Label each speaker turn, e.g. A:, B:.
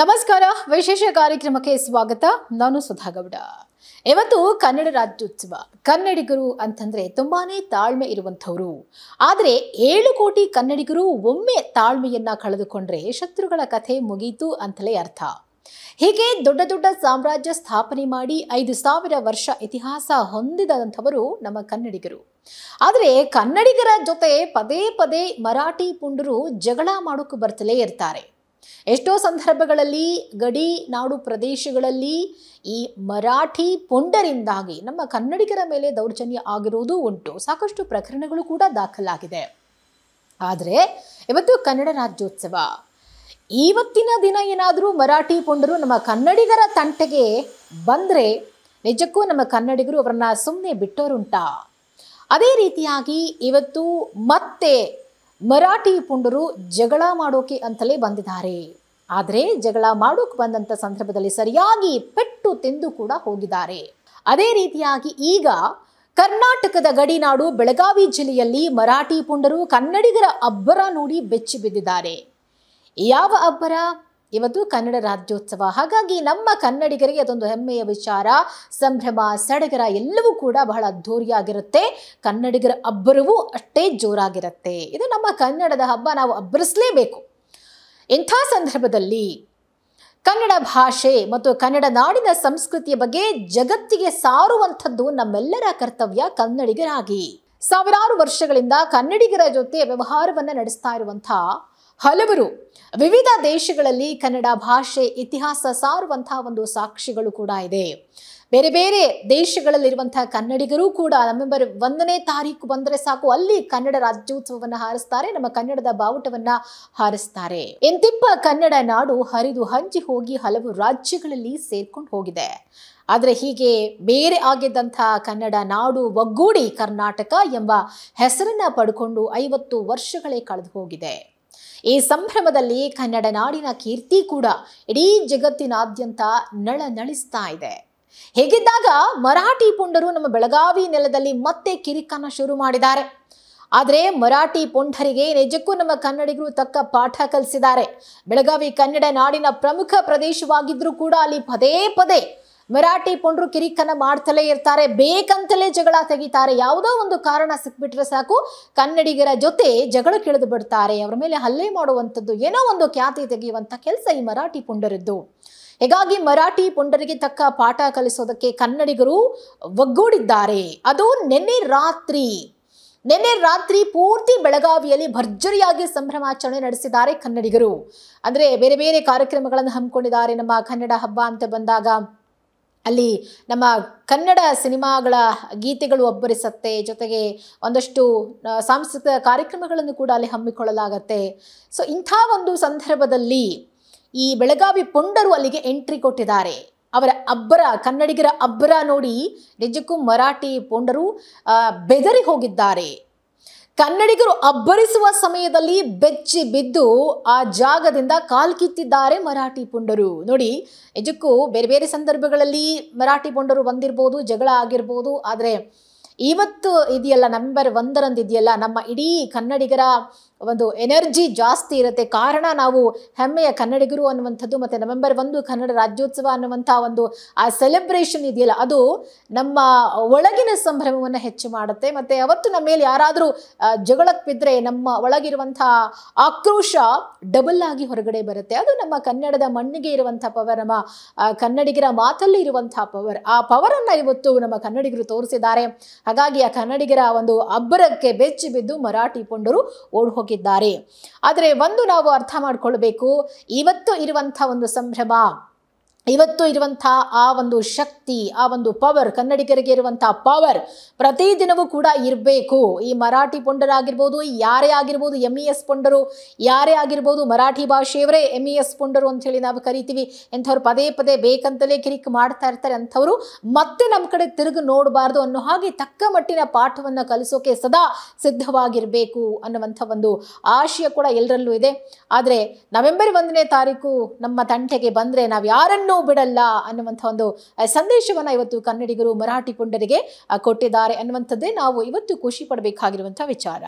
A: ನಮಸ್ಕಾರ. ವಿಶೇಷ ಕಾರ್ಯಕ್ರಮಕ್ಕೆ ಸ್ವಾಗತ. ನಾನು ಸುಧಾಗೌಡ. ಇವತ್ತು ಕನ್ನಡ ರಾಜ್ಯೋತ್ಸವ. ಕನ್ನಡಿಗರು ಅಂತಂದ್ರೆ ತುಂಬಾನೇ ತಾಳ್ಮೆ ಇರುವಂಥವ್ರು. ಆದರೆ 7 ಕೋಟಿ ಕನ್ನಡಿಗರು ಒಮ್ಮೆ ತಾಳ್ಮೆಯನ್ನ ಕಳೆದುಕೊಂಡ್ರೆ ಶತ್ರುಗಳ ಕಥೆ ಮುಗೀತು ಅಂತಲೇ ಅರ್ಥ. ಹೀಗೆ ದೊಡ್ಡ ದೊಡ್ಡ ಸಾಮ್ರಾಜ್ಯ ಸ್ಥಾಪನೆ ಮಾಡಿ 5000 ವರ್ಷ ಇತಿಹಾಸ ಹೊಂದಿದಂಥವರು ನಮ್ಮ ಕನ್ನಡಿಗರು. ಆದರೆ ಕನ್ನಡಿಗರ ಜೊತೆ ಪದೇ ಪದೇ ಮರಾಠಿ ಪುಂಡರು ಜಗಳ ಮಾಡೋಕೆ ಬರ್ತಲೇ ಇರ್ತಾರೆ. ಎಷ್ಟೋ ಸಂದರ್ಭಗಳಲ್ಲಿ ಗಡಿ ನಾಡು ಪ್ರದೇಶಗಳಲ್ಲಿ ಈ ಮರಾಠಿ ಪುಂಡರಿಂದಾಗಿ ನಮ್ಮ ಕನ್ನಡಿಗರ ಮೇಲೆ ದೌರ್ಜನ್ಯ ಆಗಿರುವುದು ಉಂಟು. ಸಾಕಷ್ಟು ಪ್ರಕರಣಗಳು ಕೂಡ ದಾಖಲಾಗಿದೆ. ಆದರೆ ಇವತ್ತು ಕನ್ನಡ ರಾಜ್ಯೋತ್ಸವ. ಇವತ್ತಿನ ದಿನ ಏನಾದರೂ ಮರಾಠಿ ಪುಂಡರು ನಮ್ಮ ಕನ್ನಡಿಗರ ತಂಟೆಗೆ ಬಂದರೆ ನಿಜಕ್ಕೂ ನಮ್ಮ ಕನ್ನಡಿಗರು ಅವರನ್ನ ಸುಮ್ಮನೆ ಬಿಟ್ಟೋರುಂಟಾ? ಅದೇ ರೀತಿಯಾಗಿ ಇವತ್ತು ಮತ್ತೆ ಮರಾಠಿ ಪುಂಡರು ಜಗಳ ಮಾಡೋಕೆ ಅಂತಲೇ ಬಂದಿದ್ದಾರೆ. ಆದರೆ ಜಗಳ ಮಾಡೋಕೆ ಬಂದಂಥ ಸಂದರ್ಭದಲ್ಲಿ ಸರಿಯಾಗಿ ಪೆಟ್ಟು ತಿಂದು ಕೂಡ ಹೋಗಿದ್ದಾರೆ. ಅದೇ ರೀತಿಯಾಗಿ ಈಗ ಕರ್ನಾಟಕದ ಗಡಿನಾಡು ಬೆಳಗಾವಿ ಜಿಲ್ಲೆಯಲ್ಲಿ ಮರಾಠಿ ಪುಂಡರು ಕನ್ನಡಿಗರ ಅಬ್ಬರ ನೋಡಿ ಬೆಚ್ಚಿ ಬಿದ್ದಿದ್ದಾರೆ. ಯಾವ ಅಬ್ಬರ? ಇವತ್ತು ಕನ್ನಡ ರಾಜ್ಯೋತ್ಸವ. ಹಾಗಾಗಿ ನಮ್ಮ ಕನ್ನಡಿಗರಿಗೆ ಅದೊಂದು ಹೆಮ್ಮೆಯ ವಿಚಾರ, ಸಂಭ್ರಮ, ಸಡಗರ ಎಲ್ಲವೂ ಕೂಡ ಬಹಳ ಅದ್ಧೂರಿಯಾಗಿರುತ್ತೆ. ಕನ್ನಡಿಗರ ಅಬ್ಬರವೂ ಅಷ್ಟೇ ಜೋರಾಗಿರುತ್ತೆ. ಇದು ನಮ್ಮ ಕನ್ನಡದ ಹಬ್ಬ, ನಾವು ಅಬ್ಬರಿಸಲೇಬೇಕು. ಇಂಥ ಸಂದರ್ಭದಲ್ಲಿ ಕನ್ನಡ ಭಾಷೆ ಮತ್ತು ಕನ್ನಡ ನಾಡಿನ ಸಂಸ್ಕೃತಿಯ ಬಗ್ಗೆ ಜಗತ್ತಿಗೆ ಸಾರುವಂಥದ್ದು ನಮ್ಮೆಲ್ಲರ ಕರ್ತವ್ಯ ಕನ್ನಡಿಗರಾಗಿ. ಸಾವಿರಾರು ವರ್ಷಗಳಿಂದ ಕನ್ನಡಿಗರ ಜೊತೆ ವ್ಯವಹಾರವನ್ನು ನಡೆಸ್ತಾ ಇರುವಂಥ ಹಲವರು ವಿವಿಧ ದೇಶಗಳಲ್ಲಿ ಕನ್ನಡ ಭಾಷೆ ಇತಿಹಾಸ ಸಾರುವಂತಹ ಒಂದು ಸಾಕ್ಷಿಗಳು ಕೂಡ ಇದೆ. ಬೇರೆ ಬೇರೆ ದೇಶಗಳಲ್ಲಿರುವಂತಹ ಕನ್ನಡಿಗರು ಕೂಡ ನವೆಂಬರ್ 1ನೇ ತಾರೀಕು ಬಂದರೆ ಸಾಕು, ಅಲ್ಲಿ ಕನ್ನಡ ರಾಜ್ಯೋತ್ಸವವನ್ನು ಹಾರಿಸ್ತಾರೆ, ನಮ್ಮ ಕನ್ನಡದ ಬಾವುಟವನ್ನ ಹಾರಿಸ್ತಾರೆ. ಎಂತಿಪ್ಪ ಕನ್ನಡ ನಾಡು ಹರಿದು ಹಂಚಿ ಹೋಗಿ ಹಲವು ರಾಜ್ಯಗಳಲ್ಲಿ ಸೇರ್ಕೊಂಡು ಹೋಗಿದೆ. ಆದರೆ ಹೀಗೆ ಬೇರೆ ಆಗಿದ್ದಂಥ ಕನ್ನಡ ನಾಡು ಒಗ್ಗೂಡಿ ಕರ್ನಾಟಕ ಎಂಬ ಹೆಸರನ್ನ ಪಡ್ಕೊಂಡು 50 ವರ್ಷಗಳೇ ಕಳೆದು ಹೋಗಿದೆ. ಈ ಸಂಭ್ರಮದಲ್ಲಿ ಕನ್ನಡ ನಾಡಿನ ಕೀರ್ತಿ ಕೂಡ ಇಡೀ ಜಗತ್ತಿನಾದ್ಯಂತ ನಳನಳಿಸ್ತಾ ಇದೆ. ಹೀಗಿದ್ದಾಗ ಮರಾಠಿ ಪುಂಡರು ನಮ್ಮ ಬೆಳಗಾವಿ ನೆಲದಲ್ಲಿ ಮತ್ತೆ ಕಿರಿಕನ್ನ ಶುರು ಮಾಡಿದ್ದಾರೆ. ಆದರೆ ಮರಾಠಿ ಪುಂಡರಿಗೆ ನಿಜಕ್ಕೂ ನಮ್ಮ ಕನ್ನಡಿಗರು ತಕ್ಕ ಪಾಠ ಕಲಿಸಿದ್ದಾರೆ. ಬೆಳಗಾವಿ ಕನ್ನಡ ನಾಡಿನ ಪ್ರಮುಖ ಪ್ರದೇಶವಾಗಿದ್ರೂ ಕೂಡ ಅಲ್ಲಿ ಪದೇ ಪದೇ ಮರಾಠಿ ಪುಂಡರು ಕಿರಿಕನ್ನ ಮಾಡ್ತಲೇ ಇರ್ತಾರೆ. ಬೇಕಂತಲೇ ಜಗಳ ತೆಗಿತಾರೆ. ಯಾವುದೋ ಒಂದು ಕಾರಣ ಸಿಕ್ಬಿಟ್ರೆ ಸಾಕು, ಕನ್ನಡಿಗರ ಜೊತೆ ಜಗಳಕ್ಕಿಳಿದು ಬಿಡ್ತಾರೆ. ಅವರ ಮೇಲೆ ಹಲ್ಲೆ ಮಾಡುವಂಥದ್ದು, ಏನೋ ಒಂದು ಖ್ಯಾತಿ ತೆಗೆಯುವಂಥ ಕೆಲಸ ಈ ಮರಾಠಿ ಪುಂಡರದ್ದು. ಹೀಗಾಗಿ ಮರಾಠಿ ಪುಂಡರಿಗೆ ತಕ್ಕ ಪಾಠ ಕಲಿಸೋದಕ್ಕೆ ಕನ್ನಡಿಗರು ಒಗ್ಗೂಡಿದ್ದಾರೆ. ಅದು ನಿನ್ನೆ ರಾತ್ರಿ ಪೂರ್ತಿ ಬೆಳಗಾವಿಯಲ್ಲಿ ಭರ್ಜರಿಯಾಗಿ ಸಂಭ್ರಮಾಚರಣೆ ನಡೆಸಿದ್ದಾರೆ ಕನ್ನಡಿಗರು. ಅಂದರೆ ಬೇರೆ ಬೇರೆ ಕಾರ್ಯಕ್ರಮಗಳನ್ನು ಹಮ್ಮಿಕೊಂಡಿದ್ದಾರೆ. ನಮ್ಮ ಕನ್ನಡ ಹಬ್ಬ ಅಂತ ಬಂದಾಗ ಅಲ್ಲಿ ನಮ್ಮ ಕನ್ನಡ ಸಿನಿಮಾಗಳ ಗೀತೆಗಳು ಅಬ್ಬರಿಸತ್ತೆ. ಜೊತೆಗೆ ಒಂದಷ್ಟು ಸಾಂಸ್ಕೃತಿಕ ಕಾರ್ಯಕ್ರಮಗಳನ್ನು ಕೂಡ ಅಲ್ಲಿ ಹಮ್ಮಿಕೊಳ್ಳಲಾಗತ್ತೆ. ಸೊ ಇಂಥ ಒಂದು ಸಂದರ್ಭದಲ್ಲಿ ಈ ಬೆಳಗಾವಿ ಪುಂಡರು ಅಲ್ಲಿಗೆ ಎಂಟ್ರಿ ಕೊಟ್ಟಿದ್ದಾರೆ. ಅವರ ಅಬ್ಬರ, ಕನ್ನಡಿಗರ ಅಬ್ಬರ ನೋಡಿ ನಿಜಕ್ಕೂ ಮರಾಠಿ ಪುಂಡರು ಬೆದರಿ ಹೋಗಿದ್ದಾರೆ. ಕನ್ನಡಿಗರು ಅಬ್ಬರಿಸುವ ಸಮಯದಲ್ಲಿ ಬೆಚ್ಚಿ ಬಿದ್ದು ಆ ಜಾಗದಿಂದ ಕಾಲ್ಕಿತ್ತಿದ್ದಾರೆ ಮರಾಠಿ ಪುಂಡರು. ನೋಡಿ, ನಿಜಕ್ಕೂ ಬೇರೆ ಬೇರೆ ಸಂದರ್ಭಗಳಲ್ಲಿ ಮರಾಠಿ ಪುಂಡರು ಬಂದಿರ್ಬೋದು, ಜಗಳ ಆಗಿರ್ಬೋದು. ಆದರೆ ಇವತ್ತು ಇದೆಯಲ್ಲ, ನವೆಂಬರ್ 1ರಂದು ಇದೆಯಲ್ಲ, ನಮ್ಮ ಇಡೀ ಕನ್ನಡಿಗರ ಒಂದು ಎನರ್ಜಿ ಜಾಸ್ತಿ ಇರುತ್ತೆ. ಕಾರಣ ನಾವು ಹೆಮ್ಮೆಯ ಕನ್ನಡಿಗರು ಅನ್ನುವಂಥದ್ದು, ಮತ್ತು ನವೆಂಬರ್ 1 ಕನ್ನಡ ರಾಜ್ಯೋತ್ಸವ ಅನ್ನುವಂಥ ಒಂದು ಆ ಸೆಲೆಬ್ರೇಷನ್ ಇದೆಯಲ್ಲ, ಅದು ನಮ್ಮ ಒಳಗಿನ ಸಂಭ್ರಮವನ್ನು ಹೆಚ್ಚು ಮಾಡುತ್ತೆ. ಮತ್ತು ಅವತ್ತು ನಮ್ಮ ಮೇಲೆ ಯಾರಾದರೂ ಜಗಳಕ್ಕೆ ಬಿದ್ದರೆ ನಮ್ಮ ಒಳಗಿರುವಂಥ ಆಕ್ರೋಶ ಡಬಲ್ ಆಗಿ ಹೊರಗಡೆ ಬರುತ್ತೆ. ಅದು ನಮ್ಮ ಕನ್ನಡದ ಮಣ್ಣಿಗೆ ಇರುವಂಥ ಪವರ್, ನಮ್ಮ ಕನ್ನಡಿಗರ ಮಾತಲ್ಲಿ ಇರುವಂಥ ಪವರ್. ಆ ಪವರನ್ನು ಇವತ್ತು ನಮ್ಮ ಕನ್ನಡಿಗರು ತೋರಿಸಿದ್ದಾರೆ. ಹಾಗಾಗಿ ಆ ಕನ್ನಡಿಗರ ಒಂದು ಅಬ್ಬರಕ್ಕೆ ಬೆಚ್ಚಿ ಬಿದ್ದು ಮರಾಠಿ ಪುಂಡರು ಓಡ್ ಹೋಗಿದ್ದಾರೆ. ಆದರೆ ಒಂದು ನಾವು ಅರ್ಥ ಮಾಡ್ಕೊಳ್ಬೇಕು, ಇವತ್ತು ಇರುವಂಥ ಒಂದು ಸಂಭ್ರಮ, ಇವತ್ತು ಇರುವಂಥ ಆ ಒಂದು ಶಕ್ತಿ, ಆ ಒಂದು ಪವರ್, ಕನ್ನಡಿಗರಿಗೆ ಇರುವಂಥ ಪವರ್ ಪ್ರತಿದಿನವೂ ಕೂಡ ಇರಬೇಕು. ಈ ಮರಾಠಿ ಪುಂಡರಾಗಿರ್ಬೋದು, ಯಾರೇ ಆಗಿರ್ಬೋದು, MES ಪುಂಡರು ಯಾರೇ ಆಗಿರ್ಬೋದು, ಮರಾಠಿ ಭಾಷೆಯವರೇ MES ಪುಂಡರು ಅಂಥೇಳಿ ನಾವು ಕರಿತೀವಿ. ಎಂಥವ್ರು ಪದೇ ಪದೇ ಬೇಕಂತಲೇ ಕಿರಿಕ್ ಮಾಡ್ತಾ ಇರ್ತಾರೆ. ಅಂಥವ್ರು ಮತ್ತೆ ನಮ್ಮ ಕಡೆ ತಿರುಗಿ ನೋಡಬಾರ್ದು ಅನ್ನೋ ಹಾಗೆ ತಕ್ಕ ಮಟ್ಟಿನ ಪಾಠವನ್ನು ಕಲಿಸೋಕೆ ಸದಾ ಸಿದ್ಧವಾಗಿರಬೇಕು ಅನ್ನುವಂಥ ಒಂದು ಆಶಯ ಕೂಡ ಎಲ್ಲರಲ್ಲೂ ಇದೆ. ಆದರೆ ನವೆಂಬರ್ 1ನೇ ತಾರೀಕು ನಮ್ಮ ತಂಟೆಗೆ ಬಂದರೆ ನಾವು ಯಾರನ್ನೂ ಬಿಡಲ್ಲ ಅನ್ನುವಂಥ ಒಂದು ಸಂದೇಶವನ್ನು ಇವತ್ತು ಕನ್ನಡಿಗರು ಮರಾಠಿ ಪುಂಡರಿಗೆ ಕೊಟ್ಟಿದ್ದಾರೆ ಅನ್ನುವಂಥದ್ದೇ ನಾವು ಇವತ್ತು ಖುಷಿ ಪಡಬೇಕಾಗಿರುವಂಥ ವಿಚಾರ.